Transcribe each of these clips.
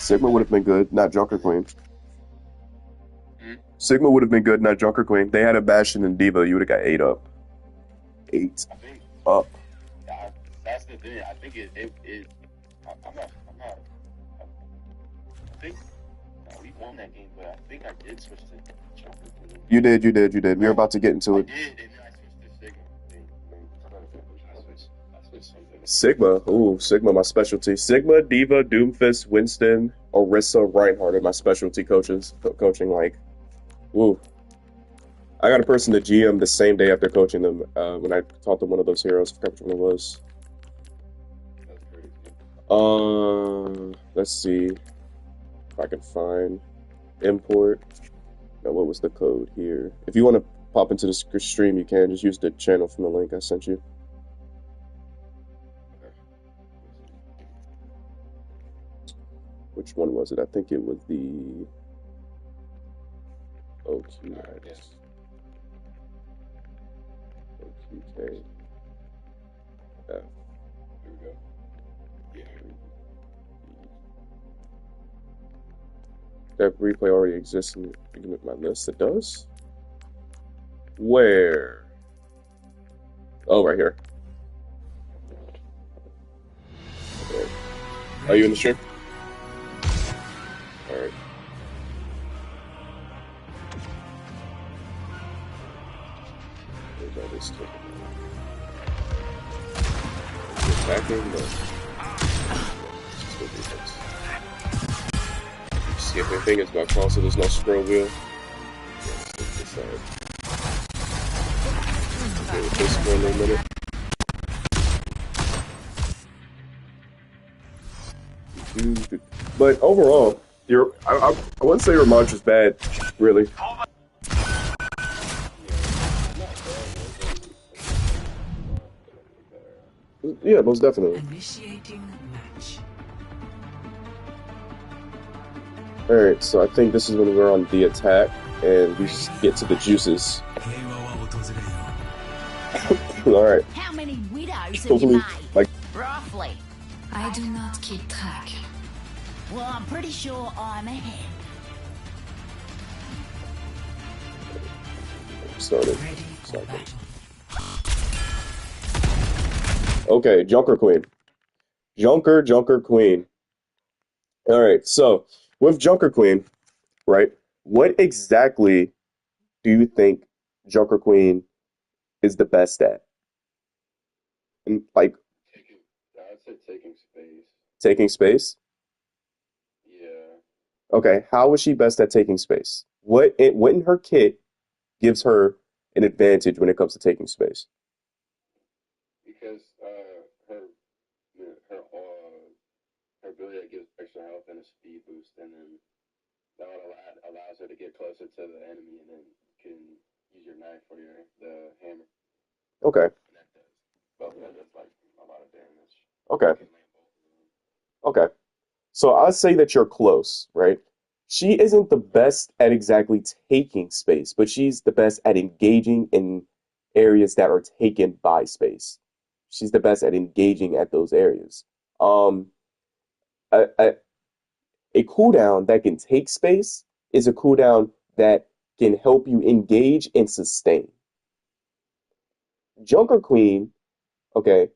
Sigma would have been good, not Junker Queen. Hmm? Sigma would have been good, not Junker Queen. They had a Bastion and Diva. You would have got 8 up. 8 I think up. that's the thing. I think I'm not. I think we won that game, but I think I did switch to Joker. You did. We were about to get into I it. did, and then I switched to Sigma. I switched something. Sigma. Ooh, Sigma, my specialty. Sigma, Diva, Doomfist, Winston, Orisa, Reinhardt are my specialty coaches. Coaching, like, ooh. I got a person to GM the same day after coaching them when I taught them one of those heroes. I forgot which one it was. That's crazy. Let's see if I can find import. Now, what was the code here? If you want to pop into the stream, you can. Just use the channel from the link I sent you. Which one was it? I think it was the OQX. OQK. There we go. Yeah. That replay already exists in the beginning of my list. It does? Where? Oh, right here. Okay. Are you in the stream? Alright. Where's all this stuff? Attacking? No. See if anything is about console, there's no scroll wheel. Okay, with this for a little minute. But overall, I wouldn't say your mantra's bad, really. Yeah, most definitely. Initiating match. Alright, so I think this is when we're on the attack, and we just get to the juices. Alright. How many widows have you Hopefully, made? like, Roughly. I do not keep track. Well, I'm pretty sure I'm ahead. started. Ready for battle. Okay, Junker Queen. Junker Queen. Alright, so with Junker Queen, right, what exactly do you think Junker Queen is the best at? And, like, I'd say taking space. taking space? Yeah. Okay, how is she best at taking space? What in her kit gives her an advantage when it comes to taking space? Because her ability that gives extra health and a speed boost, and then that allows her to get closer to the enemy, and then can use your knife or the hammer. Okay, And that does like a lot of damage. okay, You can land both of them. okay. So I'll say that you're close, right? She isn't the best at exactly taking space, but she's the best at engaging in areas that are taken by space. She's the best at engaging at those areas. Um, a, a, a cooldown that can take space is a cooldown that can help you engage and sustain. Junker Queen, okay,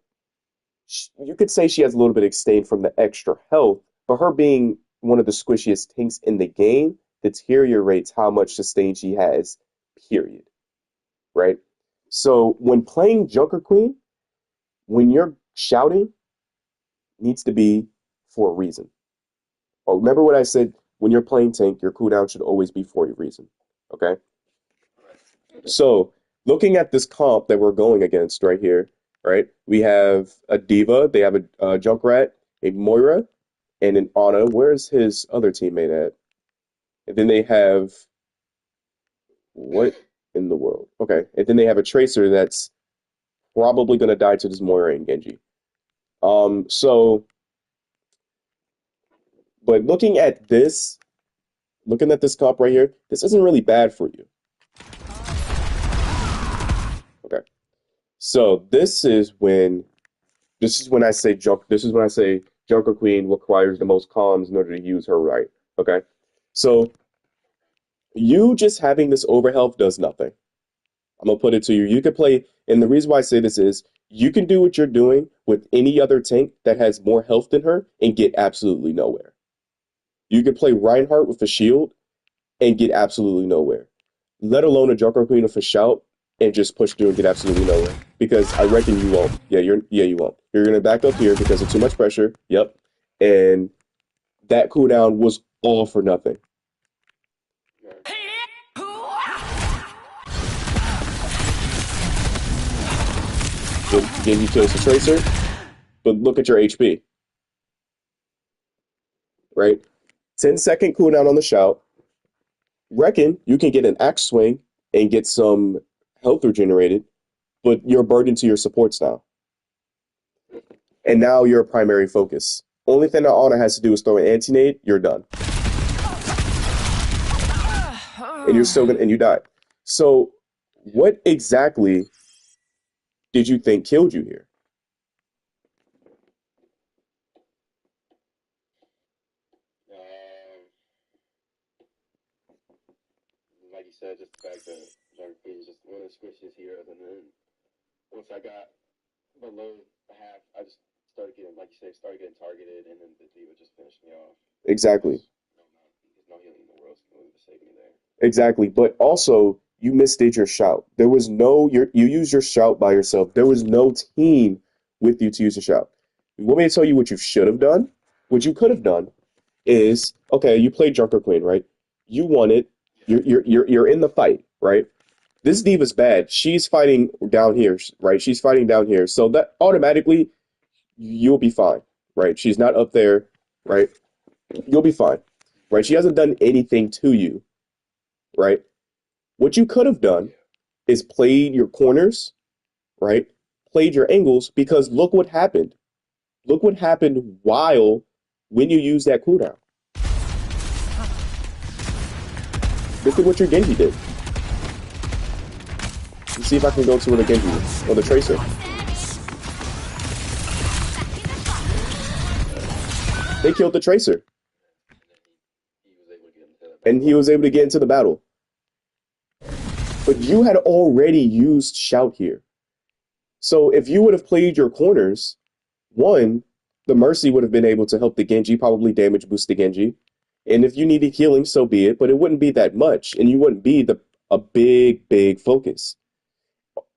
you could say she has a little bit of sustain from the extra health, but her being one of the squishiest tanks in the game deteriorates how much sustain she has, period. Right? So when playing Junker Queen, when you're shouting, needs to be for a reason. Oh, remember what I said? When you're playing tank, your cooldown should always be for a reason. Okay? So looking at this comp that we're going against right here, right? We have a Diva, they have a Junkrat, a Moira, and an Ana. Where's his other teammate at? And then they have what in the world? Okay, and then they have a Tracer that's probably gonna die to this Moira and Genji. But looking at this comp right here, this isn't really bad for you. Okay, so this is when I say Junker Queen requires the most comms in order to use her right. Okay? So you just having this overhealth does nothing. I'm gonna put it to you. You could play, and the reason why I say this is you can do what you're doing with any other tank that has more health than her and get absolutely nowhere. You could play Reinhardt with a shield and get absolutely nowhere. Let alone a Junker Queen with a shout and just push through and get absolutely nowhere. Because I reckon you won't. You won't. You're gonna back up here because of too much pressure. Yep. And that cooldown was all for nothing. Then he kills the Tracer, but look at your HP. Right? 10-second cooldown on the shout. Reckon you can get an axe swing and get some health regenerated, but you're burdened to your supports now. And now you're a primary focus. Only thing that Ana has to do is throw an anti-nade, you're done. And you're still gonna, and you die. So what exactly did you think killed you here? Like you said, just the fact that Junker Queen is just one of the squishiest heroes, and then once I got below half, I just started getting, like you said, targeted, and then the D would just finish me off. Exactly. There's no healing in the world to save me there. Exactly. But also, you misdid your shout. There was no, you used your shout by yourself. There was no team with you to use a shout. You want me to tell you what you should have done? What you could have done is, okay, you played Junker Queen, right? You won it. You're in the fight, right? This D.Va's bad. She's fighting down here, right? She's fighting down here. So that automatically, you'll be fine, right? She's not up there, right? You'll be fine, right? She hasn't done anything to you, right? What you could have done is played your corners, right? Played your angles, because look what happened. Look what happened when you used that cooldown. Look at what your Genji did. Let's see if I can go to where the Genji is, or the Tracer. They killed the Tracer. And he was able to get into the battle. But you had already used shout here. So if you would have played your corners, one, the Mercy would have been able to help the Genji, probably damage boost the Genji. And if you needed healing, so be it, but it wouldn't be that much, and you wouldn't be a big focus.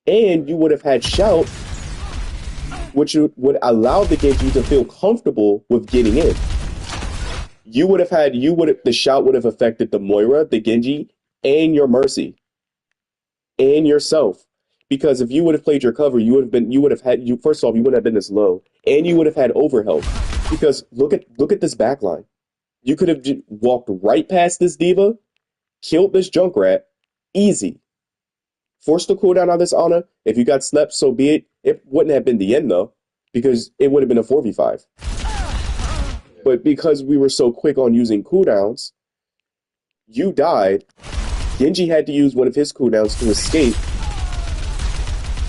And you would have had shout, which would allow the Genji to feel comfortable with getting in. The shout would have affected the Moira, the Genji, and your Mercy, and yourself. Because if you would have played your cover, first off, you wouldn't have been this low, and you would have had overhealth. Because look at this backline. You could have walked right past this D.Va, killed this Junkrat, easy. Forced the cooldown on this Ana. If you got slept, so be it. It wouldn't have been the end, though, because it would have been a 4v5. But because we were so quick on using cooldowns, you died. Genji had to use one of his cooldowns to escape.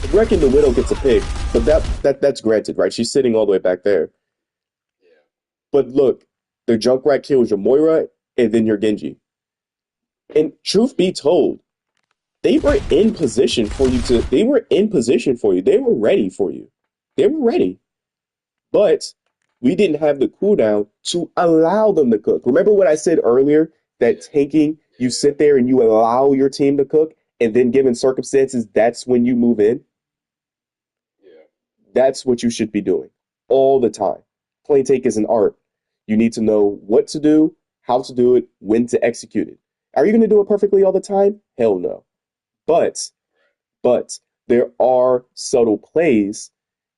I reckon the Widow gets a pick, but that's granted, right? She's sitting all the way back there. Yeah. But look, the Junkrat kills your Moira and then your Genji. And truth be told, they were in position for you. They were ready for you. They were ready. But we didn't have the cooldown to allow them to cook. Remember what I said earlier? That tanking, you sit there and you allow your team to cook, and then given circumstances, that's when you move in? Yeah. That's what you should be doing all the time. Playing tank is an art. You need to know what to do, how to do it, when to execute it. Are you going to do it perfectly all the time? Hell no. But there are subtle plays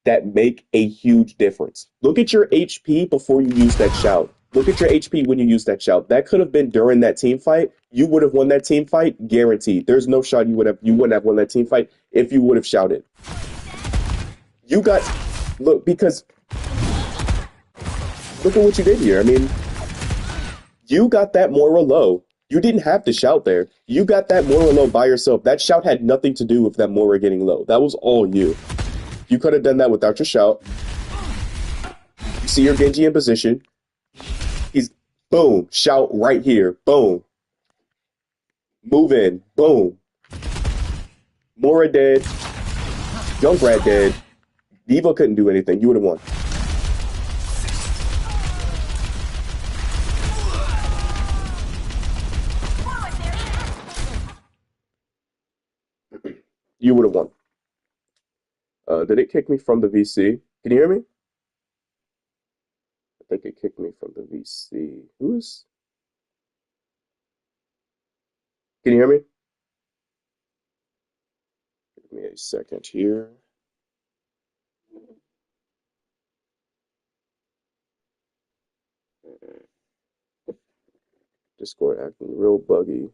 that make a huge difference. Look at your HP before you use that shout. Look at your HP when you use that shout. That could have been during that team fight. You would have won that team fight, guaranteed. There's no shot you wouldn't have won that team fight if you would have shouted. Because look at what you did here. I mean, you got that Moira low. You didn't have to shout there. You got that Moira low by yourself. That shout had nothing to do with that Moira getting low. That was all you. You could have done that without your shout. see your Genji in position. He's boom, shout right here, boom. Move in, boom. Mora dead, Junkrat dead. D.Va couldn't do anything. You would have won. You would have won. Did it kick me from the VC? Can you hear me? I think it kicked me from the VC. Who's? Can you hear me? Give me a second here. Discord acting real buggy.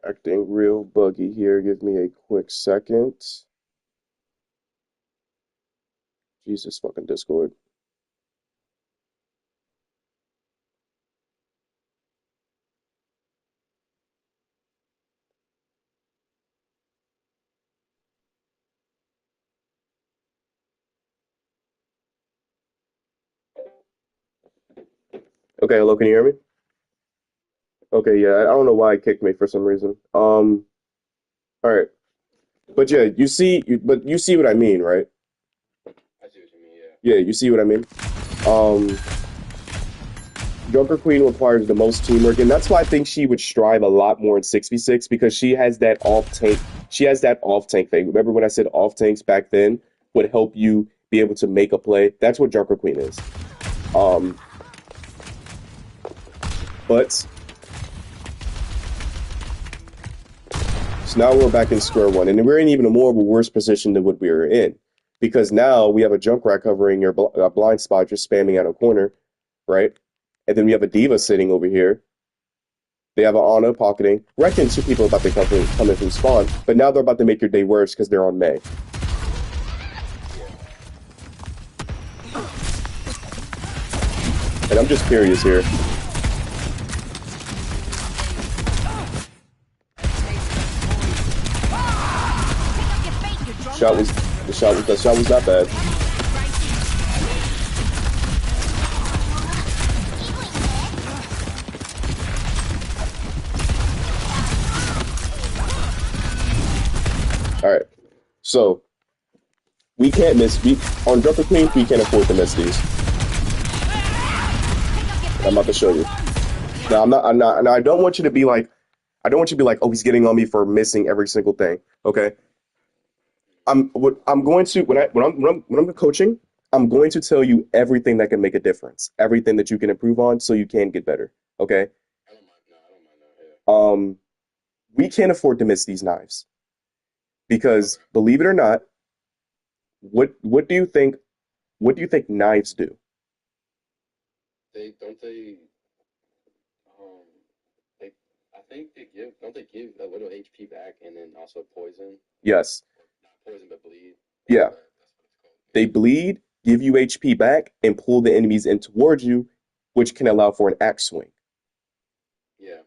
Acting real buggy here. Give me a quick second. Jesus fucking Discord. Okay, hello, can you hear me? Okay, yeah, I don't know why it kicked me for some reason. All right. But yeah, but you see what I mean, right? I see what you mean, yeah. Yeah, you see what I mean? Joker Queen requires the most teamwork, and that's why I think she would strive a lot more in 6v6 because she has that off tank. She has that off tank thing. Remember when I said off tanks back then would help you be able to make a play? That's what Joker Queen is. But so now we're back in square one, and we're in even a more of a worse position than what we were in, because now we have a Junkrat covering your blind spot, just spamming out a corner, right? And then we have a D.Va sitting over here. They have an Ana pocketing. Reckon 2 people about to come in from spawn, but now they're about to make your day worse because they're on Mei. And I'm just curious here. The shot was not bad. All right, so we can't miss. On Joker Queen, we can't afford to miss these. I'm about to show you. Now I'm not. Now I don't want you to be like, oh, he's getting on me for missing every single thing. Okay. I'm coaching, I'm going to tell you everything that can make a difference, everything that you can improve on, so you can get better. Okay. I don't mind. We can't afford to miss these knives because, believe it or not, what do you think? What do you think knives do? They I think don't they give a little HP back and then also poison? Yes. Not poison, but bleed. Yeah. That's what it's called. They bleed, give you HP back, and pull the enemies in towards you, which can allow for an axe swing. Yeah.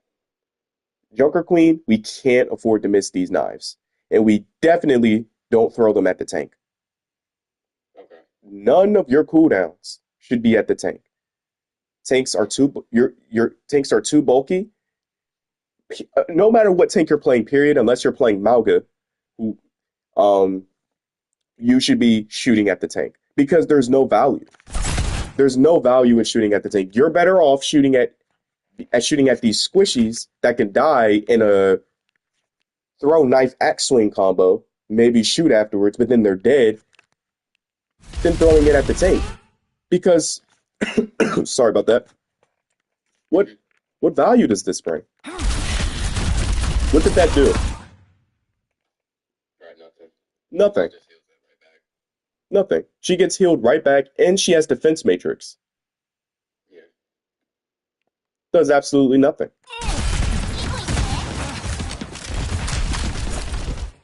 Joker Queen, we can't afford to miss these knives. And we definitely don't throw them at the tank. Okay. None of your cooldowns should be at the tank. Tanks are your tanks are too bulky. No matter what tank you're playing, period, unless you're playing Mauga, who you should be shooting at the tank because there's no value. There's no value in shooting at the tank. You're better off shooting at these squishies that can die in a throw knife axe swing combo, maybe shoot afterwards, but then they're dead, than throwing it at the tank. Because sorry about that. What value does this bring? What did that do? Right, nothing. Nothing. Just heals that right back. Nothing. She gets healed right back, and she has defense matrix. Yeah. Does absolutely nothing.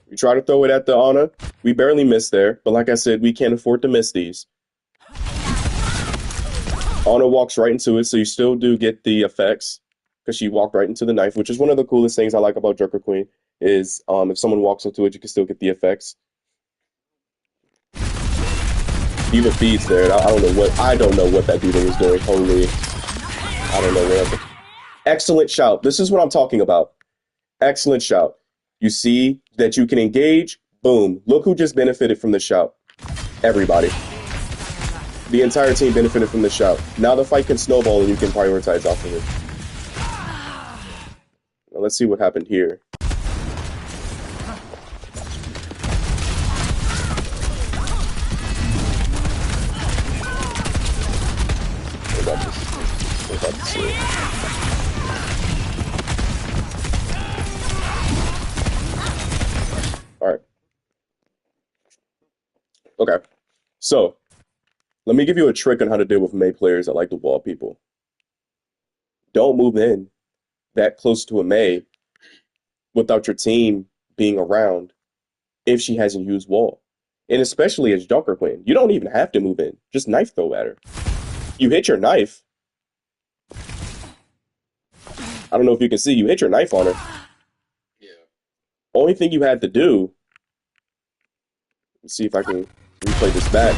We try to throw it at the Ana. We barely miss there, but like I said, we can't afford to miss these. Ana walks right into it, so you still do get the effects. because she walked right into the knife, which is one of the coolest things I like about Joker Queen is if someone walks into it, you can still get the effects. D.Va feeds there, and I don't know what that D.Va was doing. Holy, I don't know what. Excellent shout. This is what I'm talking about. Excellent shout. You see that you can engage. Boom. Look who just benefited from the shout. Everybody. The entire team benefited from the shout. Now the fight can snowball and you can prioritize off of it. Now let's see what happened here. We're about to see it. All right. Okay. So, let me give you a trick on how to deal with Mei players that like to wall people. Don't move in that close to a Mei without your team being around if she hasn't used wall. And especially as Joker Queen, you don't even have to move in. Just knife throw at her. You hit your knife. I don't know if you can see, you hit your knife on her. Yeah. Only thing you had to do, let's see if I can replay this back.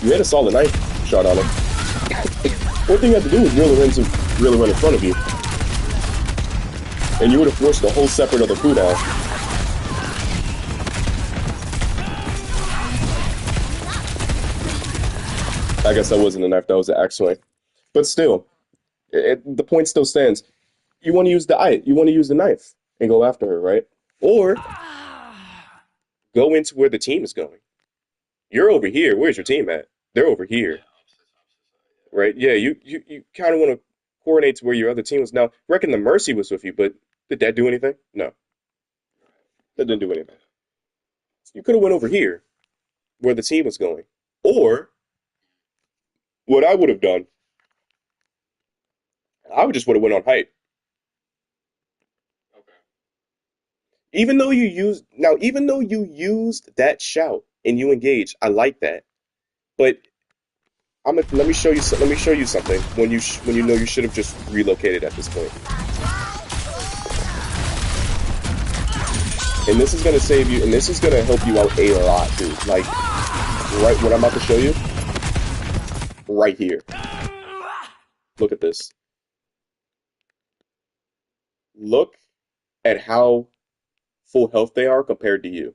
You hit a solid knife shot on her. One thing you have to do is really run in front of you. And you would have forced the whole separate other cooldown. I guess that wasn't a knife, that was an axe swing. But still, the point still stands. You want to use the knife and go after her, right? Or go into where the team is going. You're over here. Where's your team at? They're over here. Right? Yeah, you kind of want to coordinate to where your other team was. Now, reckon the Mercy was with you, but did that do anything? No. That didn't do anything. You could have went over here where the team was going. Or what I would have done, I would just would have went on height. Okay. Even though you used that shout and you engaged, I like that. But let me show you something when you know you should have just relocated at this point. And this is gonna save you, and this is gonna help you out a lot, dude. Like right what I'm about to show you, right here. Look at this. Look at how full health they are compared to you.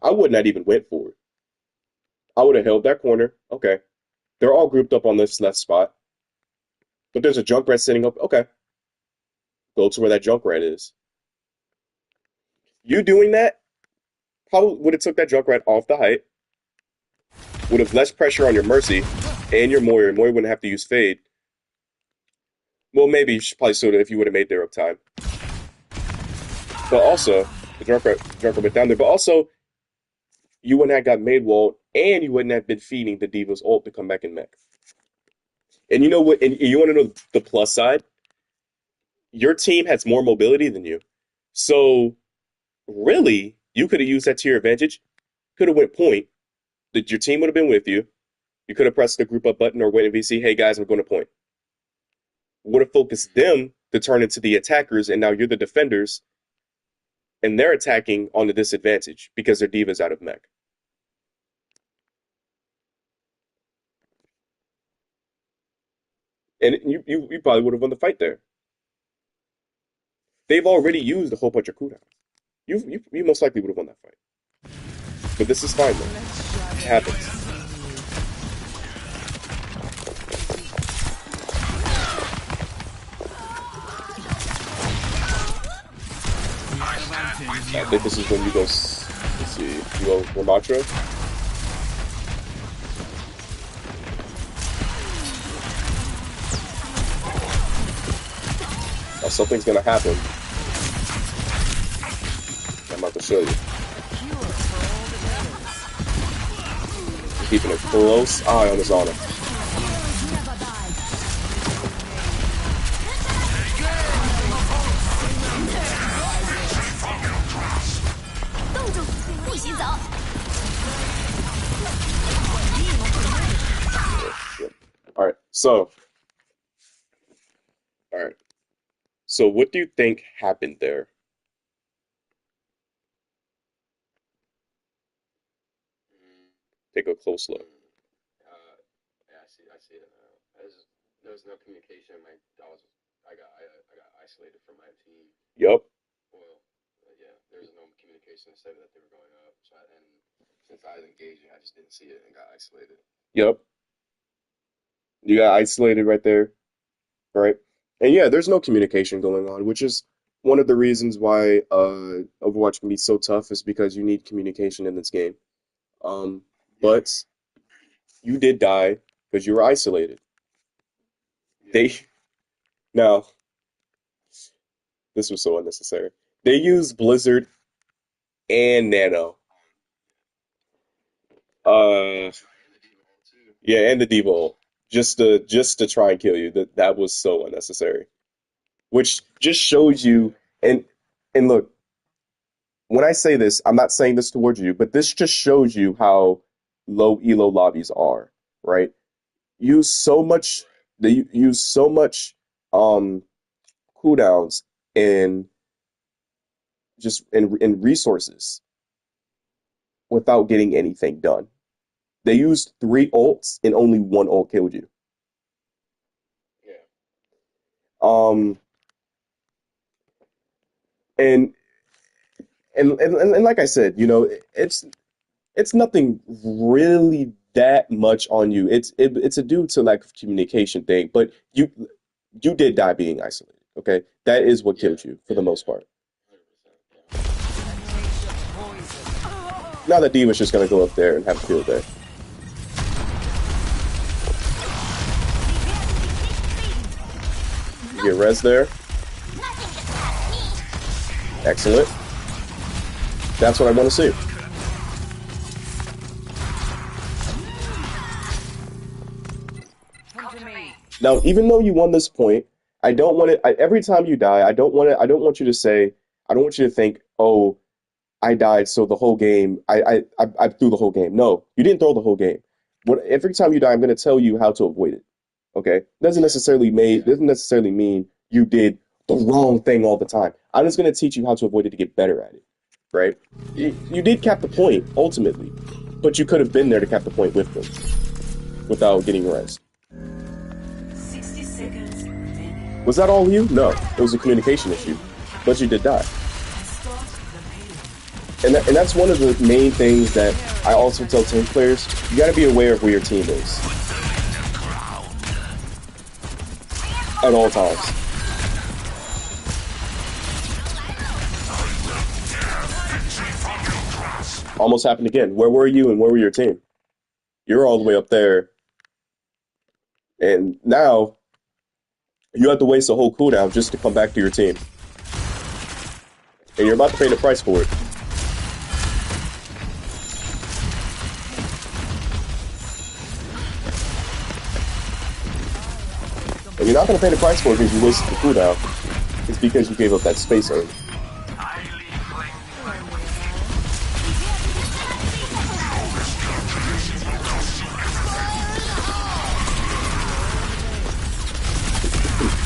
I would not even went for it. I would have held that corner. Okay. They're all grouped up on this left spot. But there's a Junkrat sitting up. Okay. Go to where that Junkrat is. You doing that probably would have took that Junkrat off the height. Would have less pressure on your Mercy and your Moira. Moira wouldn't have to use Fade. Well, maybe you should probably soda if you would have made their uptime. But also, the Junkrat went down there. But also, you wouldn't have got made walled, and you wouldn't have been feeding the D.Va's ult to come back in mech. And you know what? And you want to know the plus side? Your team has more mobility than you. So, really, you could have used that to your advantage. Could have went point. That your team would have been with you. You could have pressed the group up button or wait and VC, hey guys, I'm going to point. Would have focused them to turn into the attackers, and now you're the defenders, and they're attacking on the disadvantage because their D.Va's out of mech. And you probably would have won the fight there. They've already used a whole bunch of cooldowns. You most likely would have won that fight. But this is fine, though. It happens. I think this is when you go, let's see, you go Ramattra. Now something's gonna happen. I'm about to show you. Keeping a close eye on his honor. So, all right. So, what do you think happened there? Mm, Take a close look. mm. Yeah, I see it now. There was no communication. I got isolated from my team. Yup, Well, yeah, there was no communication to say that they were going up. And since I was engaging, I just didn't see it and got isolated. yup. You got isolated right there, right? And yeah, there's no communication going on, which is one of the reasons why Overwatch can be so tough is because you need communication in this game. Um, Yeah, but you did die because you were isolated. yeah, They now this was so unnecessary. They used Blizzard and Nano. Uh, and the Demon Hole too. yeah, and the Diva ult, just to try and kill you. That was so unnecessary. Which just shows you and look, when I say this, I'm not saying this towards you, but this just shows you how low elo lobbies are, right? Use so much they use so much um cooldowns and just in resources without getting anything done. They used three ults and only one ult killed you. Yeah, Um and and like I said, it's nothing really that much on you. It's a due to lack of communication thing, but you did die being isolated. Okay, that is what yeah, killed you for the yeah, most part. 100%. Yeah. Now that Diva's just gonna go up there and have a field day. You get res there. Excellent. That's what I want to see. Now, even though you won this point, I don't want it. Every time you die, I don't want it. I don't want you to say. I don't want you to think, "Oh, I died, so the whole game. I threw the whole game." No, you didn't throw the whole game. Every time you die, I'm going to tell you how to avoid it. Okay, Yeah, yeah, doesn't necessarily mean you did the wrong thing all the time. I'm just going to teach you how to avoid it to get better at it. Right? You did cap the point ultimately, but you could have been there to cap the point with them without getting res. 60 seconds remaining. Was that all you? No, it was a communication issue, but you did die. Start the payload. And that's one of the main things that I also tell team players. You got to be aware of where your team is at all times. Almost happened again. Where were you and where were your team? You're all the way up there, and now you have to waste a whole cooldown just to come back to your team, and you're about to pay the price for it. And you're not going to pay the price for it because you wasted the cooldown. It's because you gave up that space early.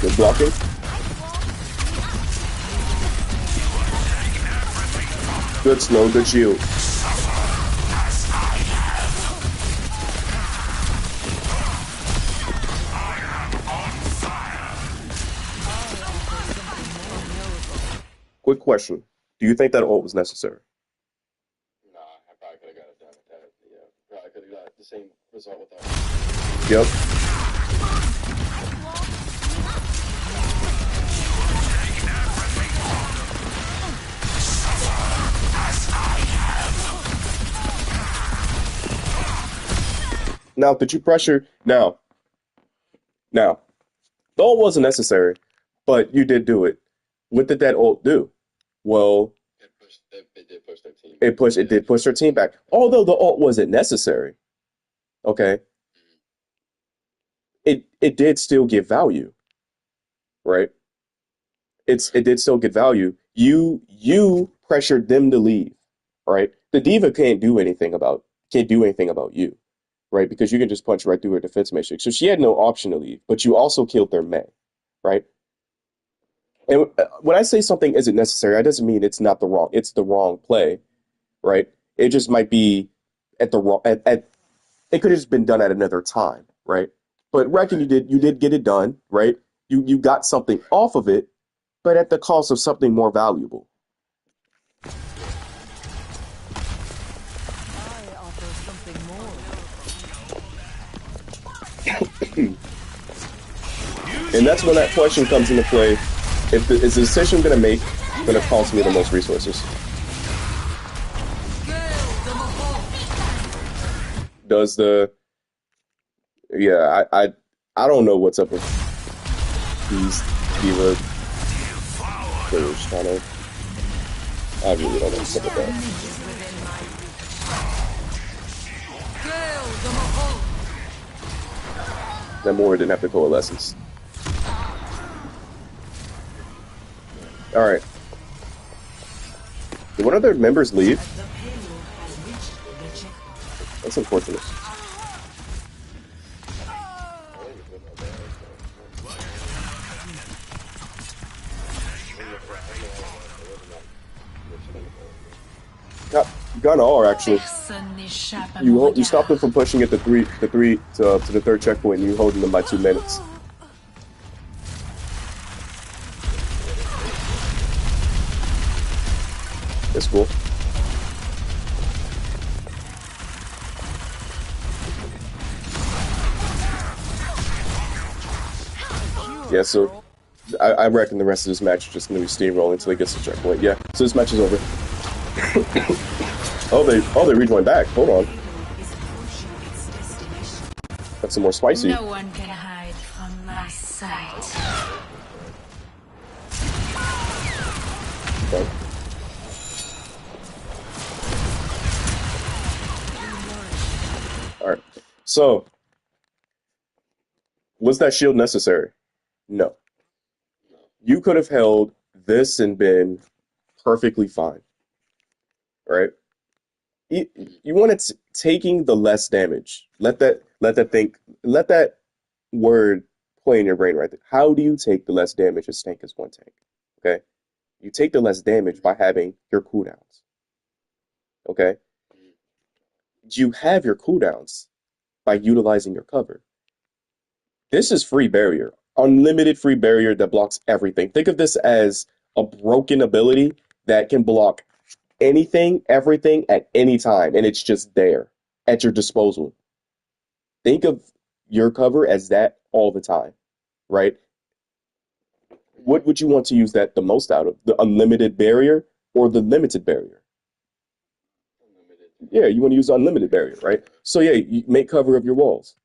Good blocking. Good slow, good shield. Quick question. Do you think that ult was necessary? nah, I probably could have got it done with that. Yeah, probably could have got the same result without. Yep. Now, did you pressure? Now, the ult wasn't necessary, but you did do it. What did that ult do? Well, It did push their team back. it did push their team back. Although the ult wasn't necessary, okay, it did still give value, right? It did still get value. You pressured them to leave, right? The diva can't do anything about you, right? Because you can just punch right through her defense matrix. So she had no option to leave, but you also killed their Mei, right? And when I say something isn't necessary, that doesn't mean it's the wrong play, right? It just might be at the wrong, it could have just been done at another time, right? But reckon you did get it done, right? You got something off of it, but at the cost of something more valuable. I offer something more. And that's when that question comes into play. Is the decision going to make going to cost me the most resources? Does the I don't know what's up with these D.Va players trying to. I really don't know what's up with that. Namora didn't have to coalescence. All right. Did one of their members leave? That's unfortunate. Gun R actually. You stopped them from pushing at the three to the third checkpoint, and you holding them by 2 minutes. That's cool. Yeah, so I reckon the rest of this match is just going to be steamrolling until he gets to checkpoint. Yeah, so this match is over. Oh, they rejoined back. Hold on. That's some more spicy. No one can hide from my sight. Okay. All right. So, was that shield necessary? No. You could have held this and been perfectly fine. Right? You wanted taking the less damage. Let that word play in your brain right there. How do you take the less damage as tank as one tank? Okay? You take the less damage by having your cooldowns. Okay? You have your cooldowns by utilizing your cover. This is free barrier. Unlimited free barrier that blocks everything. Think of this as a broken ability that can block anything, everything at any time, and it's just there at your disposal. Think of your cover as that all the time, right? What would you want to use that the most out of? The unlimited barrier or the limited barrier? Yeah, you want to use the unlimited barrier, right? So yeah, you make cover of your walls.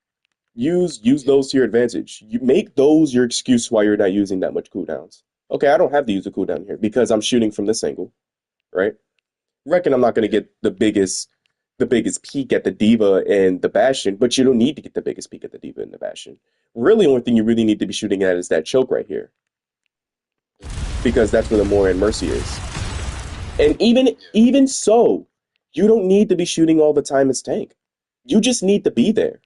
Use those to your advantage. You make those your excuse why you're not using that much cooldowns. Okay, I don't have to use a cooldown here because I'm shooting from this angle, right? Reckon I'm not going to get the biggest peak at the D.Va and the Bastion, but you don't need to get the biggest peak at the D.Va and the Bastion. Really, the only thing you really need to be shooting at is that choke right here, because that's where the Moira and Mercy is. And even so, you don't need to be shooting all the time as tank. You just need to be there.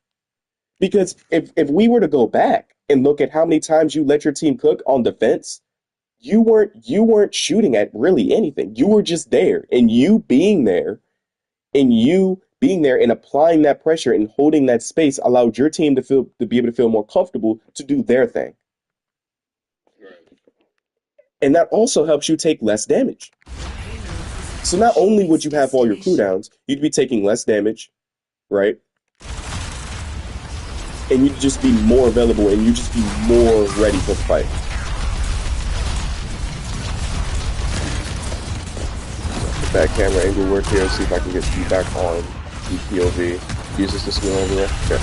Because if we were to go back and look at how many times you let your team cook on defense, you weren't shooting at really anything. You were just there, and you being there and applying that pressure and holding that space allowed your team to be able to feel more comfortable to do their thing. And that also helps you take less damage. So not only would you have all your cooldowns, you'd be taking less damage, right? And you'd just be more available and you'd just be more ready for the fight. That camera angle work here, see if I can get feedback on the POV. Uses the screen over there. Okay.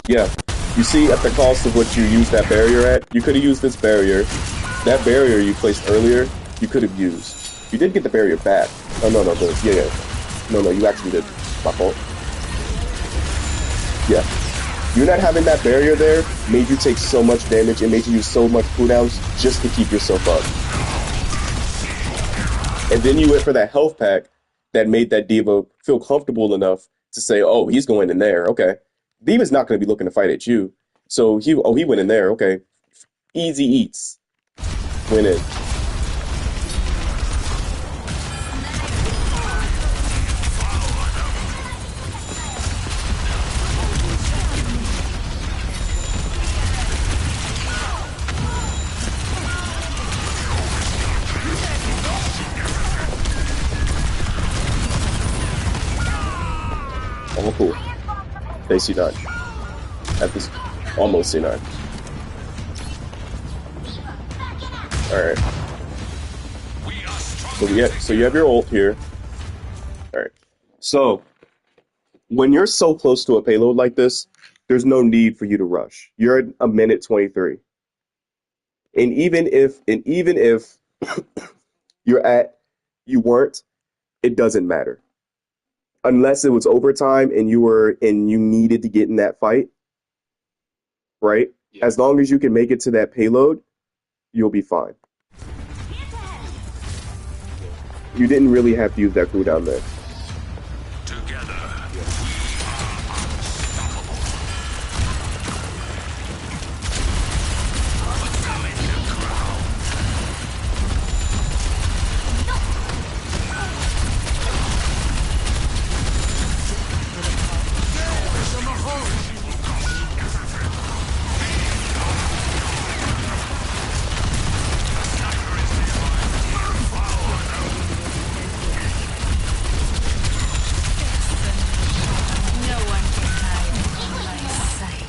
Yeah, you see at the cost of what you used that barrier at, you could have used this barrier. That barrier you placed earlier, you could have used. You did get the barrier back. Oh, no, yeah. No, you actually did. My fault. Yeah. You not having that barrier there made you take so much damage and made you use so much cooldowns just to keep yourself up. And then you went for that health pack that made that diva feel comfortable enough to say, "Oh, he's going in there. Okay, diva's not going to be looking to fight at you." So he went in there. Okay, easy eats. Went in. Oh, cool. They C9 at this almost C9. All right. So you have your ult here. All right. So when you're so close to a payload like this, there's no need for you to rush. You're at a minute 23. And even if you weren't, it doesn't matter. Unless it was overtime and you needed to get in that fight, right? Yeah. As long as you can make it to that payload, you'll be fine. You didn't really have to use that cooldown there. No one can hide from my sight.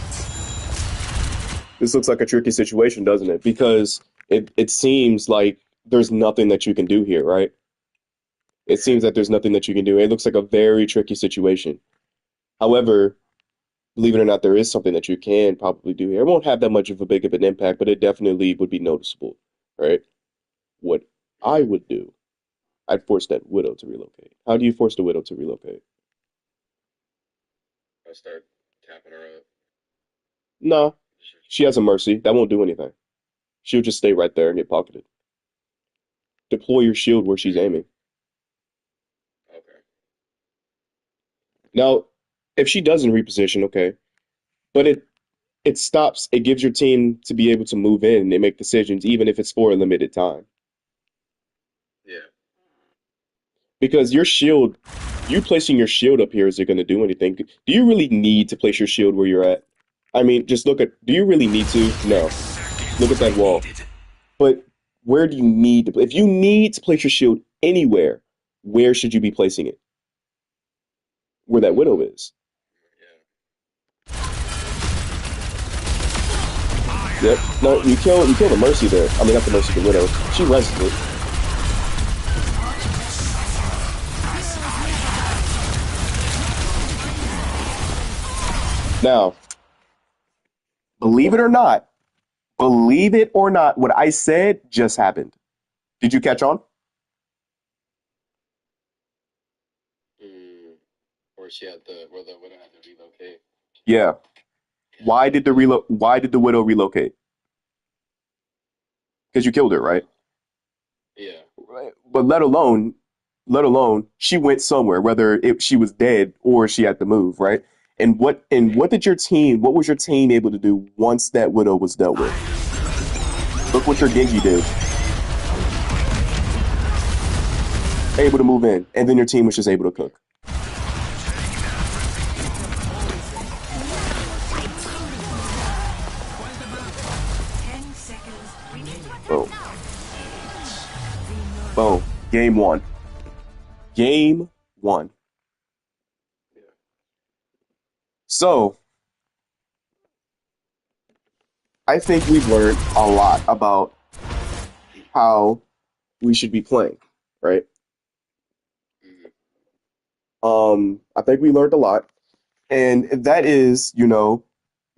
This looks like a tricky situation, doesn't it? Because it seems like there's nothing that you can do here, right? It seems that there's nothing that you can do. It looks like a very tricky situation. However, believe it or not, there is something that you can probably do here. It won't have that much of a big of an impact, but it definitely would be noticeable, right? What I would do, I'd force that Widow to relocate. How do you force the Widow to relocate? I'll start tapping her up. No, she has a Mercy. That won't do anything. She'll just stay right there and get pocketed. Deploy your shield where she's aiming. Okay. Now, if she doesn't reposition, okay, but it stops. It gives your team to be able to move in and make decisions, even if it's for a limited time. Yeah. Because you placing your shield up here, is it going to do anything? Do you really need to place your shield where you're at? I mean, just look at, do you really need to? No. Look at that wall. But where do you need to, if you need to place your shield anywhere, where should you be placing it? Where that Widow is. Yeah. Yep. No, you kill the Mercy there. I mean, not the Mercy, the Widow. She rested it. Now, believe it or not, what I said just happened. Did you catch on? Or she had where the widow had to relocate. Yeah. Why did the Widow relocate? Because you killed her, right? Yeah. Right. But let alone she went somewhere, whether she was dead or she had to move, right? And what was your team able to do once that Widow was dealt with? Look what your Genji did. Able to move in, and then your team was just able to cook. Boom. Boom. Game one. Game one. So, I think we've learned a lot about how we should be playing, right? I think we learned a lot, and that is,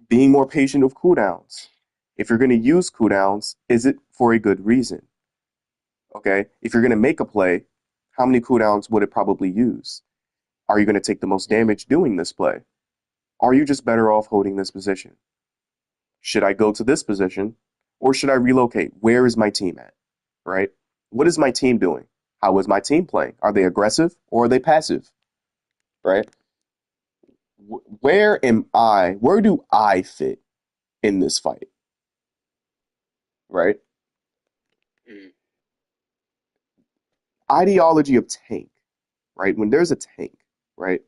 being more patient with cooldowns. If you're going to use cooldowns, is it for a good reason? Okay, if you're going to make a play, how many cooldowns would it probably use? Are you going to take the most damage doing this play? Are you just better off holding this position? Should I go to this position or should I relocate? Where is my team at? Right? What is my team doing? How is my team playing? Are they aggressive or are they passive? Right? Where am I? Where do I fit in this fight? Right? Mm. Ideology of tank, right? When there's a tank, right?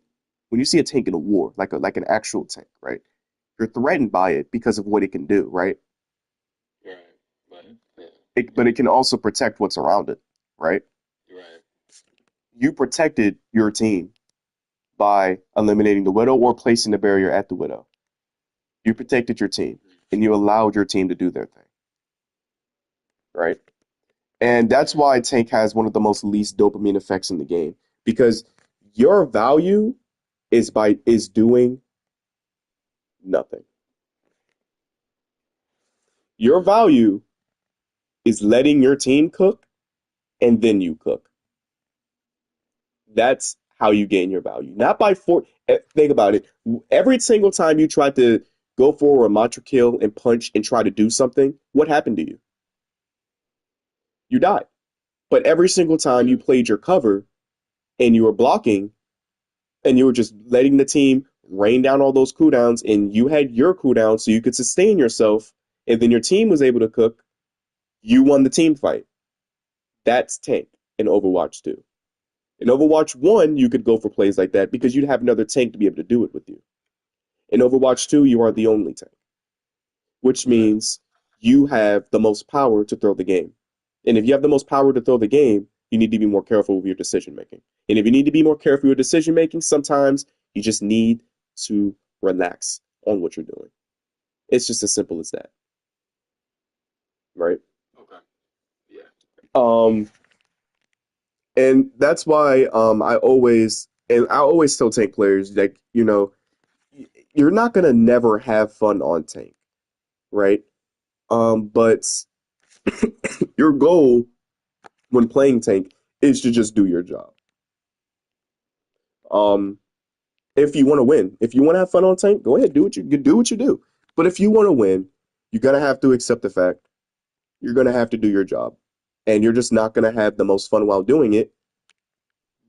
When you see a tank in a war, like an actual tank, right? You're threatened by it because of what it can do, right? Right. But yeah. But it can also protect what's around it, right? Right. You protected your team by eliminating the Widow or placing the barrier at the Widow. You protected your team and you allowed your team to do their thing, right? And that's why Tank has one of the most least dopamine effects in the game because your value is doing nothing. Your value is letting your team cook and then you cook. That's how you gain your value. Not by think about it. Every single time you try to go for a mantra kill and punch and try to do something, what happened to you? You died. But every single time you played your cover and you were blocking and you were just letting the team rain down all those cooldowns and you had your cooldown so you could sustain yourself and then your team was able to cook, you won the team fight. That's Tank in Overwatch 2. In Overwatch 1, you could go for plays like that because you'd have another tank to be able to do it with you. In Overwatch 2, you are the only tank, which means you have the most power to throw the game. And if you have the most power to throw the game, you need to be more careful with your decision making. And if you need to be more careful with your decision making, sometimes you just need to relax on what you're doing. It's just as simple as that. Right? Okay. Yeah. And that's why I always tell tank players like, you're not gonna never have fun on tank, right? But your goal when playing tank is to just do your job. Um, if you want to win, if you want to have fun on tank, go ahead, do what you do. But if you want to win, you're gonna have to accept the fact you're gonna have to do your job, and you're just not gonna have the most fun while doing it.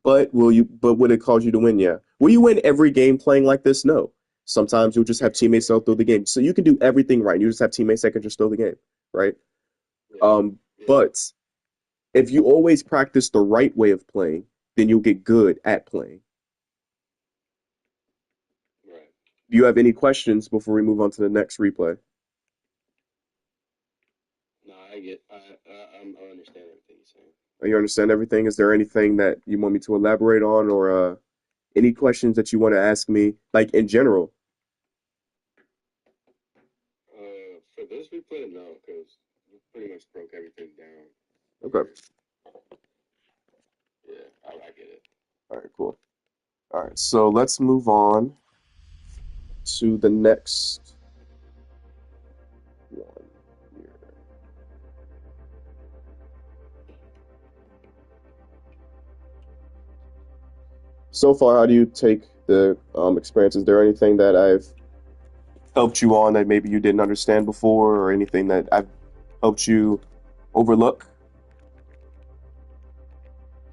But will you? But will it cause you to win? Yeah. Will you win every game playing like this? No. Sometimes you'll just have teammates that'll throw the game, so you can do everything right. You just have teammates that can just throw the game, right? Yeah. But if you always practice the right way of playing, then you'll get good at playing. Right. Do you have any questions before we move on to the next replay? No, I understand everything you're saying. You understand everything? Is there anything that you want me to elaborate on, or any questions that you want to ask me, like in general? For this replay, no, because you pretty much broke everything down. Okay. Yeah, I get it. All right, cool. All right, so let's move on to the next one here. So far, how do you take the experience? Is there anything that I've helped you on that maybe you didn't understand before, or anything that I've helped you overlook?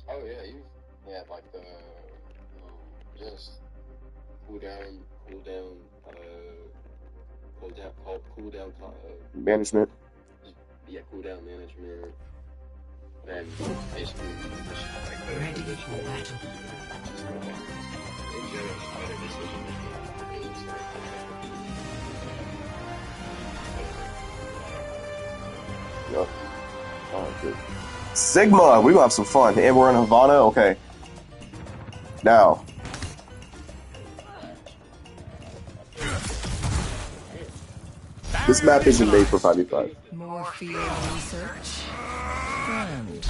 Oh yeah, like the just cool down, cool down, Management. yeah, cool down management, and basically just like the Ready for battle. in general, just better decision making. It's like, Yeah. All right, good. Sigma, we're gonna have some fun. And we're in Havana. Okay. Now, this map isn't made for 5v5. More field research. Friend.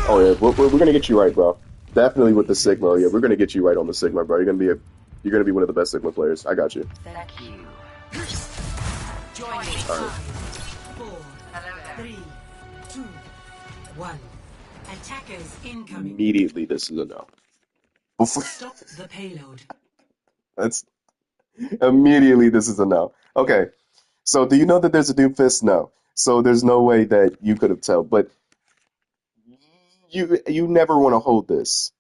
Oh yeah, we're gonna get you right, bro. Definitely with the Sigma. Yeah, we're gonna get you right on the Sigma, bro. You're gonna be one of the best Sigma players. I got you. Thank you. Join me. All right. 4, 3, 2, 1. Attackers incoming. Immediately, this is a no. Before Stop the payload. that's immediately this is a no. Okay. So do you know that there's a Doomfist? No. So there's no way that you could have told. But you never want to hold this,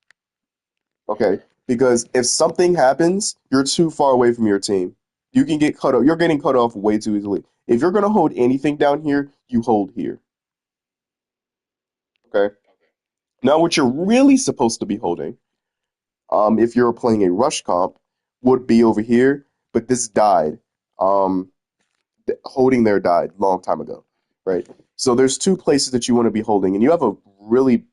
okay? Because if something happens, you're too far away from your team. You can get cut off. You're getting cut off way too easily. If you're gonna hold anything down here, you hold here, okay? Now, what you're really supposed to be holding, if you're playing a rush comp, would be over here, but this died. Um, Holding there died long time ago, right? So there's two places that you want to be holding, and you have a really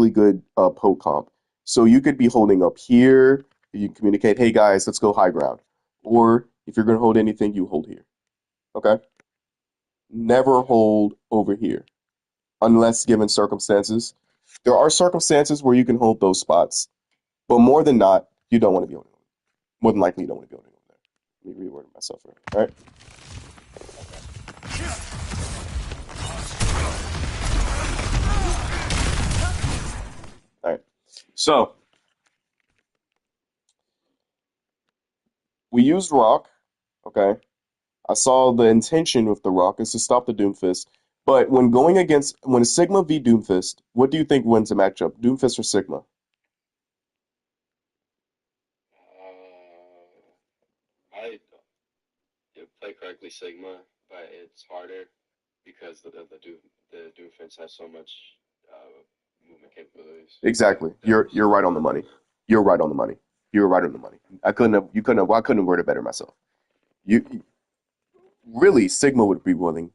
good poke comp. So you could be holding up here. You can communicate, hey guys, let's go high ground. Or if you're going to hold anything, you hold here. Okay? Never hold over here unless given circumstances. There are circumstances where you can hold those spots, but more than not, you don't want to be holding. More than likely, you don't want to be holding over there. Let me reword myself right. All right. All right. So we used rock. Okay. I saw the intention with the rock is to stop the Doomfist. But when Sigma v Doomfist, what do you think wins a matchup? Doomfist or Sigma? I play correctly Sigma, but it's harder because the Doomfist has so much movement capabilities. Exactly. You're right on the money. You're right on the money. You're right on the money. I couldn't have worded it better myself. You really Sigma would be winning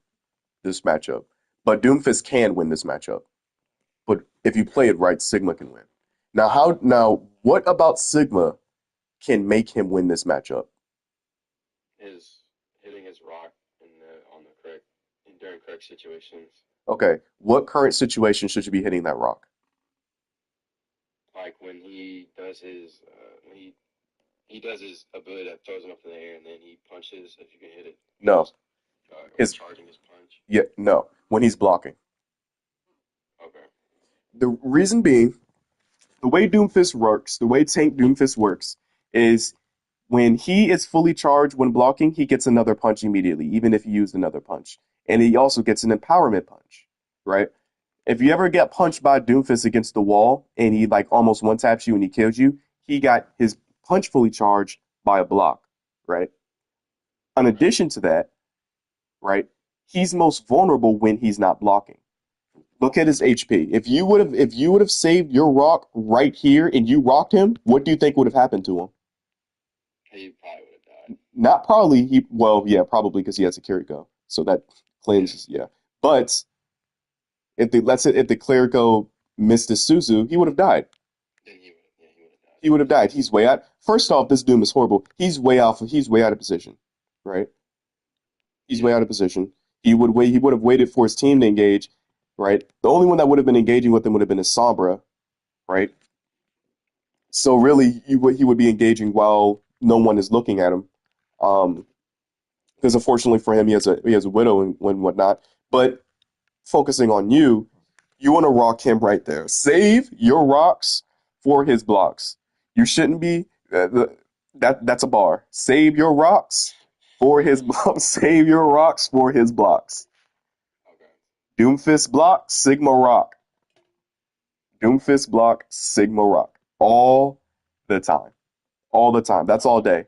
this matchup. But Doomfist can win this matchup. But if you play it right, Sigma can win. Now what about Sigma can make him win this matchup? His hitting his rock during correct situations. Okay. What current situation should you be hitting that rock? Like when he does his ability that throws him up in the air and then he punches. If you can hit it, No. charging his punch. Yeah, no. When he's blocking. Okay. The reason being, the way Doomfist works, the way Tank Doomfist works, is when he is fully charged when blocking, he gets another punch immediately, even if he used another punch. And he also gets an empowerment punch, right? If you ever get punched by Doomfist against the wall and he like almost one taps you and he kills you, he got his punch fully charged by a block, right? In addition to that, right, he's most vulnerable when he's not blocking. Look at his HP. If you would have saved your rock right here and you rocked him, what do you think would have happened to him? He probably would have died. Not probably. Yeah, probably because he has a Kiriko. So that cleanses, yeah. But if the Clerico missed his Suzu, he would have died. Then he would have died. He would have died. He's way out. First off, this Doom is horrible. He's way out of position, right? He's way out of position. He would have waited for his team to engage, right? The only one that would have been engaging with him would have been his Sombra, right? So really, he would be engaging while no one is looking at him, because unfortunately for him, he has a Widow and whatnot. But focusing on you, you want to rock him right there. Save your rocks for his blocks. You shouldn't be that's a bar. Save your rocks for his blocks. Save your rocks for his blocks. Okay. Doomfist block, Sigma rock. Doomfist block, Sigma rock. All the time. All the time. That's all day.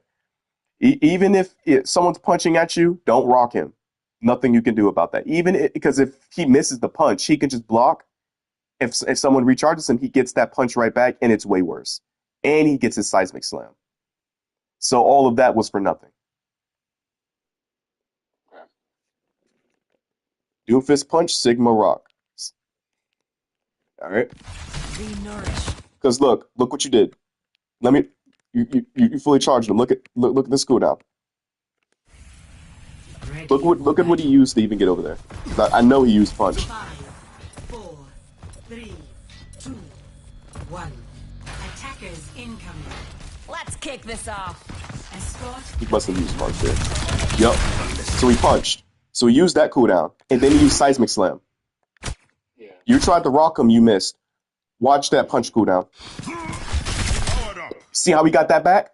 Even if someone's punching at you, don't rock him. Nothing you can do about that. Because if he misses the punch, he can just block. If someone recharges him, he gets that punch right back, and it's way worse. And he gets his seismic slam. So all of that was for nothing. Okay. Doomfist punch, Sigma rock. All right. Be nourished. Because look what you did. You fully charged him. Look at this cooldown. Ready. Look at what he used to even get over there. I know he used punch. 5, 4, 3, 2, 1. Attackers incoming. Let's kick this off. Escort. He must have used punch there. Yep. So he punched. So he used that cooldown, and then he used seismic slam. Yeah. You tried to rock him, you missed. Watch that punch cooldown. See how we got that back?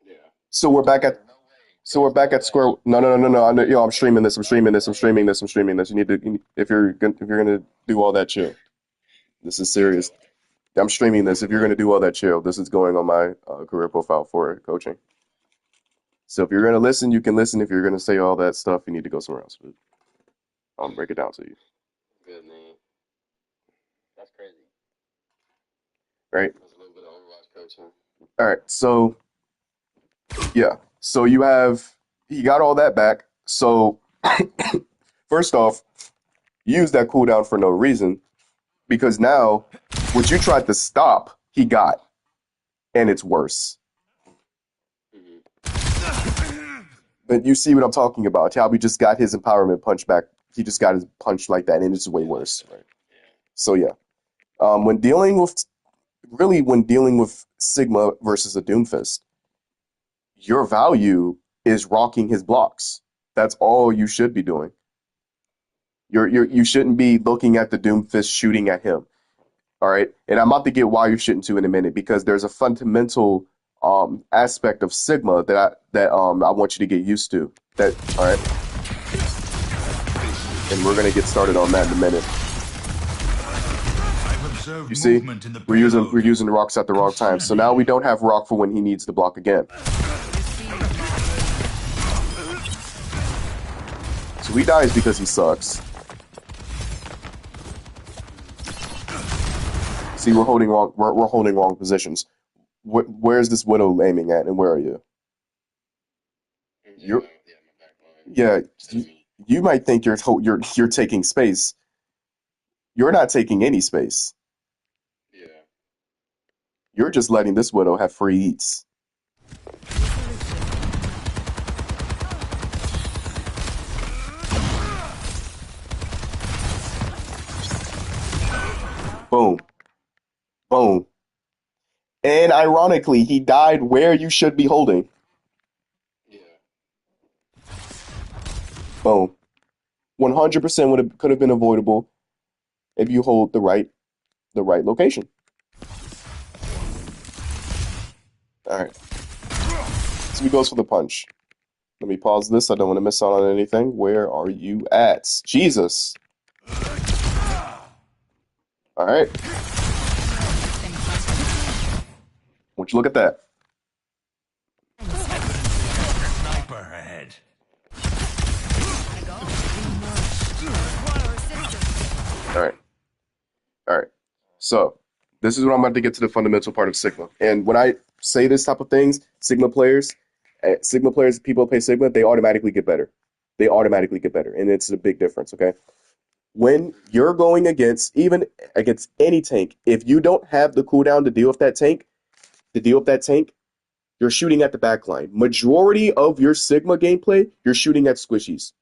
Yeah. So we're back at So we're back at square. No. Yo, I'm streaming this. You need to, if you're gonna do all that, chill. This is serious. I'm streaming this. If you're gonna do all that, chill. This is going on my career profile for coaching. So if you're gonna listen, you can listen. If you're gonna say all that stuff, you need to go somewhere else. But I'll break it down to you. Good, man. That's crazy. Right. That's a little bit of Overwatch coaching. All right. So yeah. So he got all that back. So first off, use that cooldown for no reason, because now what you tried to stop, he got, and it's worse. But you see what I'm talking about? How he just got his empowerment punch back. He just got his punch like that, and it's way worse. Right? So yeah, when dealing with Sigma versus a Doomfist, your value is rocking his blocks. That's all you should be doing. You shouldn't be looking at the Doomfist shooting at him. All right, and I'm about to get why you shouldn't in a minute, because there's a fundamental aspect of Sigma that I want you to get used to. That all right, and we're gonna get started on that in a minute. You see, we're using the rocks at the wrong time. So now we don't have rock for when he needs to block again. So he dies because he sucks. See, we're holding wrong positions. Where's this Widow aiming at, and where are you? You might think you're taking space. You're not taking any space. Yeah. You're just letting this Widow have free eats. Boom. Boom. And ironically, he died where you should be holding. Yeah. Boom. 100% could have been avoidable if you hold the right location. All right. So he goes for the punch. Let me pause this. I don't want to miss out on anything. Where are you at? Jesus. All right. Won't you look at that? Sniper ahead. All right. So this is what I'm about to get to, the fundamental part of Sigma. And when I say this type of things, Sigma players, people play Sigma, they automatically get better. And it's a big difference, okay? When you're going against any tank, if you don't have the cooldown to deal with that tank, you're shooting at the back line. Majority of your Sigma gameplay, you're shooting at squishies.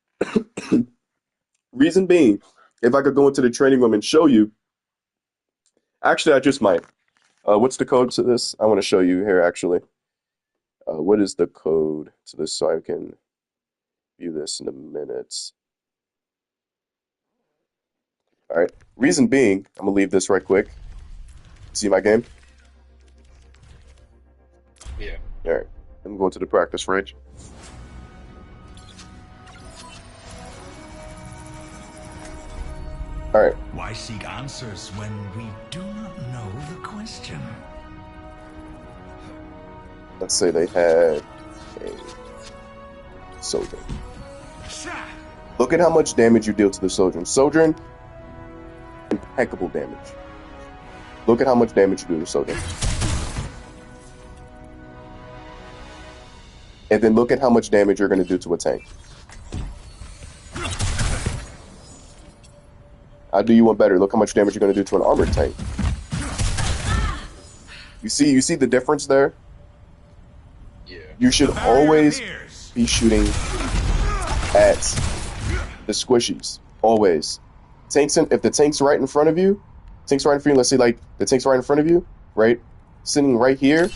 Reason being, if I could go into the training room and show you, actually, I just might. What's the code to this? I want to show you here, actually. What is the code to this so I can view this in a minute? All right. Reason being, I'm going to leave this right quick. See my game? Yeah. All right. I'm going to the practice range. All right. Why seek answers when we do not know the question? Let's say they had a Sojourn. Look at how much damage you deal to the Sojourn. Sojourn, impeccable damage. Look at how much damage you do to Sojourn. And then look at how much damage you're going to do to a tank. I'll do you one better. Look how much damage you're going to do to an armored tank. You see the difference there? Yeah. You should always be shooting at the squishies. Always. If the tank's right in front of you, let's say like the tank's right in front of you, right? Sitting right here,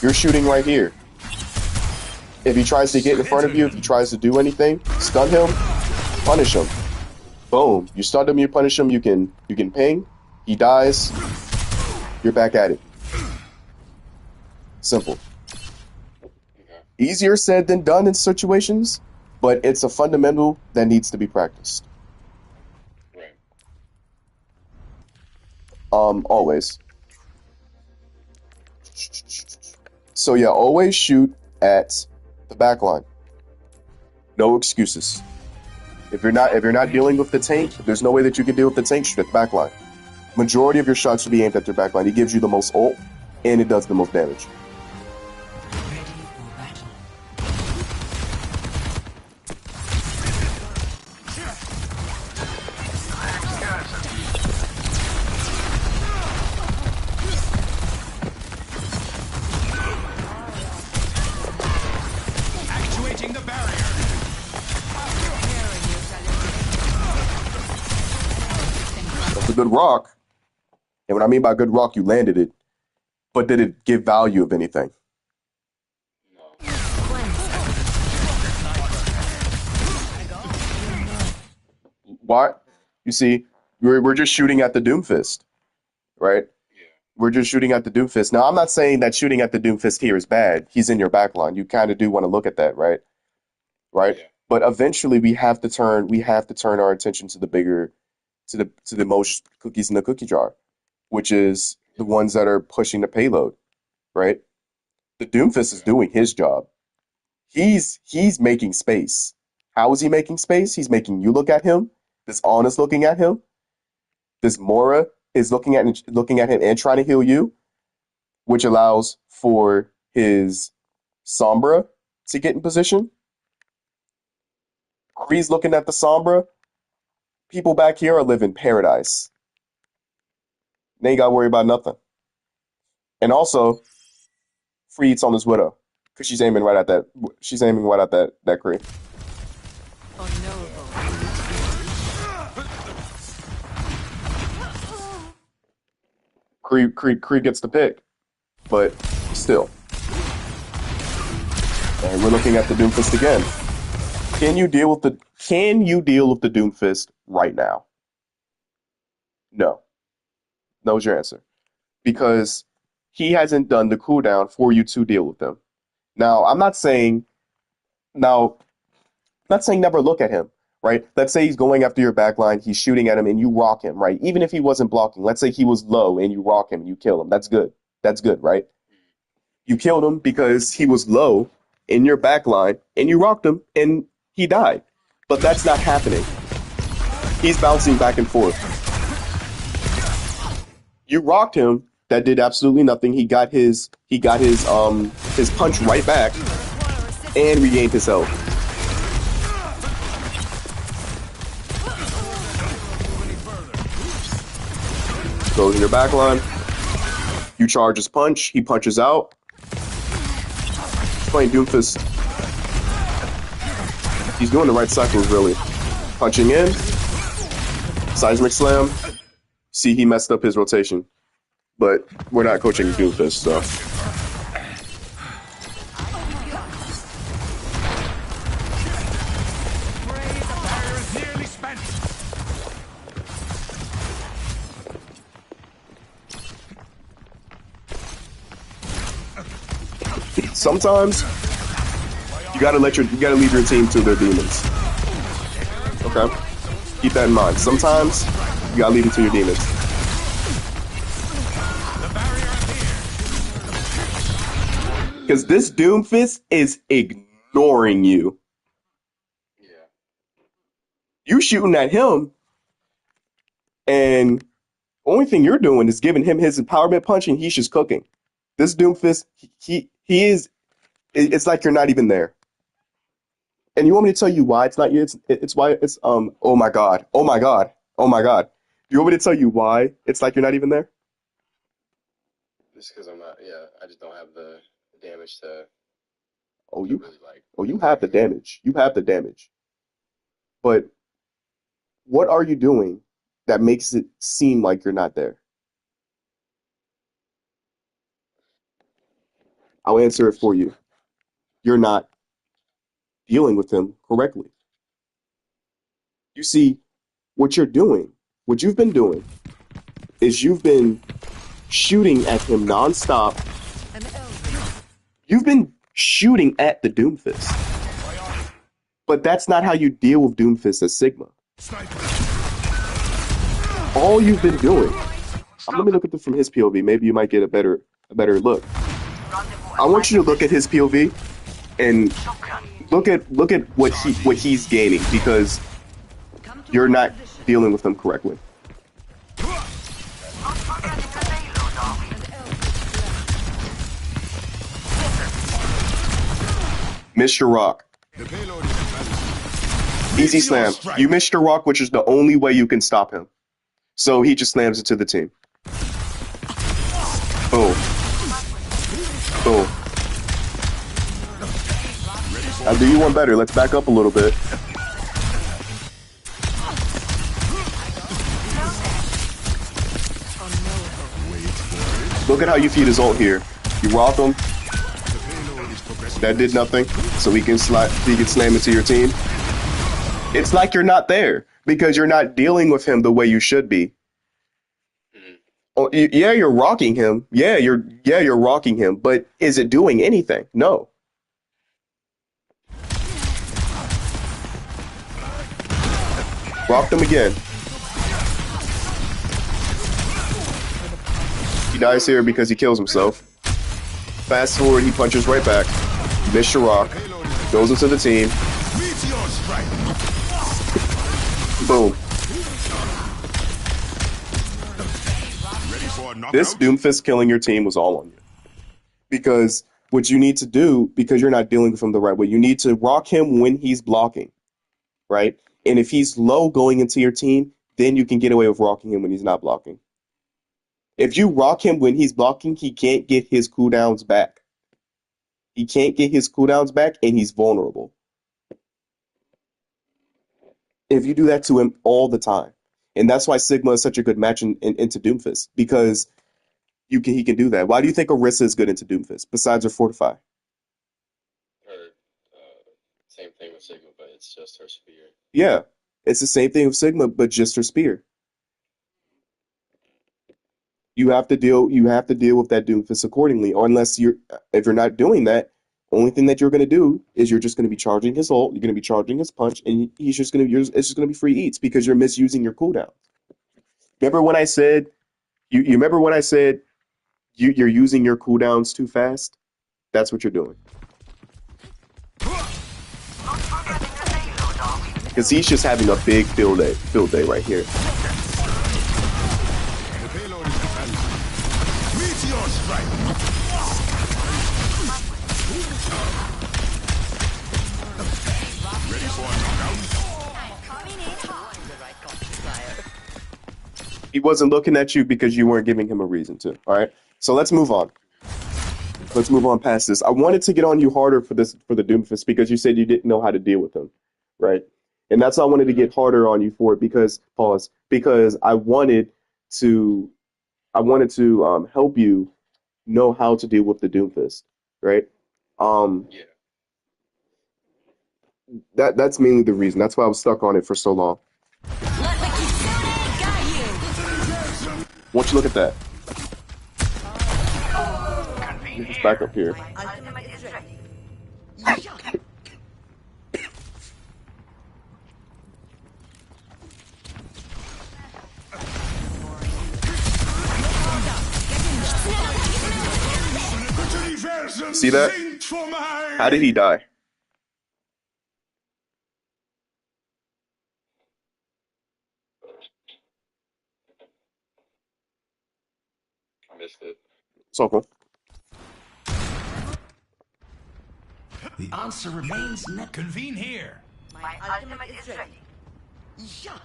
you're shooting right here. If he tries to get in front of you, if he tries to do anything, stun him, punish him. Boom. You stun him, you punish him, you can ping, he dies, you're back at it. Simple. Okay. Easier said than done in situations, but it's a fundamental that needs to be practiced. Right. Always. So yeah, always shoot at the back line. No excuses. If you're not dealing with the tank, there's no way that you can deal with the tank. Shoot at the back line. Majority of your shots should be aimed at your back line. It gives you the most ult, and it does the most damage. Ready for battle. Actuating the barrier. That's a good rock. And what I mean by good rock, you landed it. But did it give value of anything? No. Why? You see, we're just shooting at the Doomfist, right? Yeah. We're just shooting at the Doomfist. Now, I'm not saying that shooting at the Doomfist here is bad. He's in your backline. You kind of do want to look at that, right? Right? Yeah. But eventually we have to turn our attention to the bigger, to the most cookies in the cookie jar, which is the ones that are pushing the payload, right? The Doomfist is doing his job. He's making space. How is he making space? He's making you look at him. This Ana is looking at him. This Mora is looking at him and trying to heal you, which allows for his Sombra to get in position. Kree's looking at the Sombra. People back here are living paradise. They ain't got to worry about nothing. And also, Freed's on his Widow because she's aiming right at that. She's aiming right at that Kree. Unknowable. Kree gets the pick, but still. And we're looking at the Doomfist again. Can you deal with the Doomfist right now? No. No is your answer. Because he hasn't done the cooldown for you to deal with them. Now, I'm not saying never look at him, right? Let's say he's going after your backline, he's shooting at him, and you rock him, right? Even if he wasn't blocking, let's say he was low and you rock him and you kill him. That's good. That's good, right? You killed him because he was low in your backline and you rocked him and he died. But that's not happening. He's bouncing back and forth. You rocked him, that did absolutely nothing. He got his punch right back and regained his health. Goes in your back line. You charge his punch. He punches out. He's playing Doomfist. He's doing the right cycles, really. Punching in. Seismic Slam. See, he messed up his rotation. But we're not coaching Doomfist, so. Barrier is nearly spent. Sometimes you gotta leave your team to their demons. Okay? Keep that in mind. Sometimes you gotta leave it to your demons. The barrier appears. Because this Doomfist is ignoring you. Yeah. You shooting at him, and only thing you're doing is giving him his empowerment punch, and he's just cooking. This Doomfist, he is. It's like you're not even there. And you want me to tell you why it's not you? It's why it's Oh my god! Oh my god! Oh my god! You want me to tell you why it's like you're not even there? Just because I'm not. Yeah. I just don't have the damage to Oh, you really like. you have the damage. You have the damage. But what are you doing that makes it seem like you're not there? I'll answer it for you. You're not dealing with him correctly. You see, what you've been doing, is you've been shooting at him nonstop. An elder. You've been shooting at the Doomfist. But that's not how you deal with Doomfist as Sigma. All you've been doing. Let me look at this from his POV. Maybe you might get a better look. I want you to look at his POV and look at what he's gaining, because you're not dealing with them correctly. Mr. Rock. Easy slam. You missed your rock, which is the only way you can stop him. So he just slams it to the team. Boom. Boom. I'll do you one better. Let's back up a little bit. Look at how you feed his ult here. You rock him. That did nothing. So he can slam into your team. It's like you're not there because you're not dealing with him the way you should be. Oh, yeah, you're rocking him. Yeah, you're rocking him. But is it doing anything? No. Rocked him again. He dies here because he kills himself. Fast forward, he punches right back. Missed your rock. Goes into the team. Boom. This Doomfist killing your team was all on you. Because what you need to do, because you're not dealing with him the right way, you need to rock him when he's blocking, right? And if he's low going into your team, then you can get away with rocking him when he's not blocking. If you rock him when he's blocking, he can't get his cooldowns back. He can't get his cooldowns back, and he's vulnerable. If you do that to him all the time. And that's why Sigma is such a good match into Doomfist, because he can do that. Why do you think Orisa is good into Doomfist, besides her Fortify? Same thing with Sigma, but it's just her spear. Yeah, it's the same thing with Sigma, but just her spear. You have to deal with that Doomfist accordingly, or if you're not doing that, only thing that you're going to do is you're just going to be charging his ult, you're going to be charging his punch, and it's just going to be free eats because you're misusing your cooldown. Remember when I said you remember when I said you're using your cooldowns too fast? That's what you're doing. Because he's just having a big field day right here. He wasn't looking at you because you weren't giving him a reason to. All right. So let's move on. Let's move on past this. I wanted to get on you harder for the Doomfist because you said you didn't know how to deal with him, right? And that's why I wanted to get harder on you for it because I wanted to help you know how to deal with the Doomfist, right? Yeah. That's mainly the reason. That's why I was stuck on it for so long. Won't you look at that? Just back up here. See that? How did he die? I missed it. It's okay. The answer remains not convene here. My ultimate is ready. Yeah.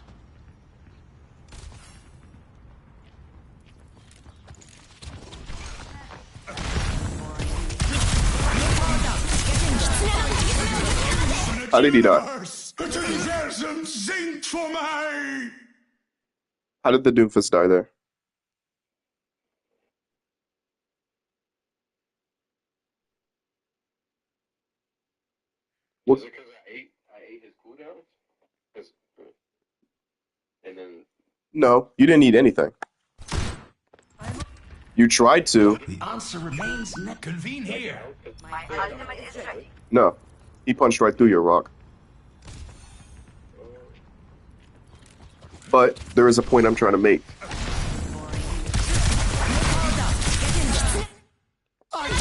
How did he die? How did the Doomfist die there? What? Is it because I ate his cooldown? And then No, you didn't eat anything. You tried to. The answer remains convene here. My ultimate is ready. No. He punched right through your rock. But there is a point I'm trying to make.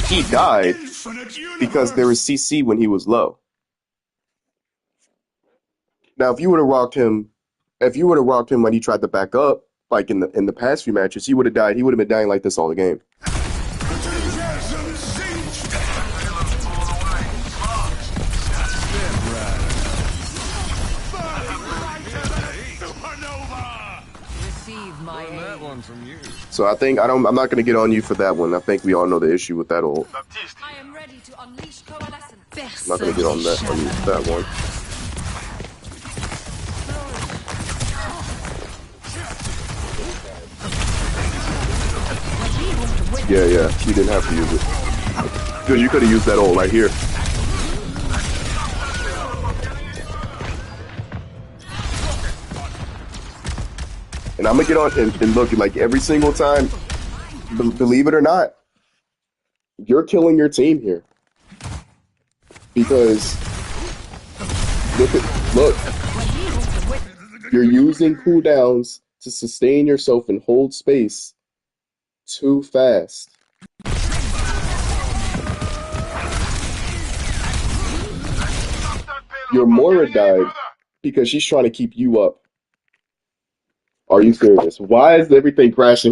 He died because there was CC when he was low. Now, if you would have rocked him when he tried to back up, like in the past few matches, he would have died. He would have been dying like this all the game. Receive my aid. So I'm not gonna get on you for that one. I think we all know the issue with that ult. I am ready to unleash coalescence. I'm not gonna get on that one. Yeah, you didn't have to use it. Because you could have used that ult right here. And I'm gonna get on and look, like every single time, believe it or not, you're killing your team here. Because look, you're using cooldowns to sustain yourself and hold space too fast. Your Moira died because she's trying to keep you up. Are you serious? Why is everything crashing?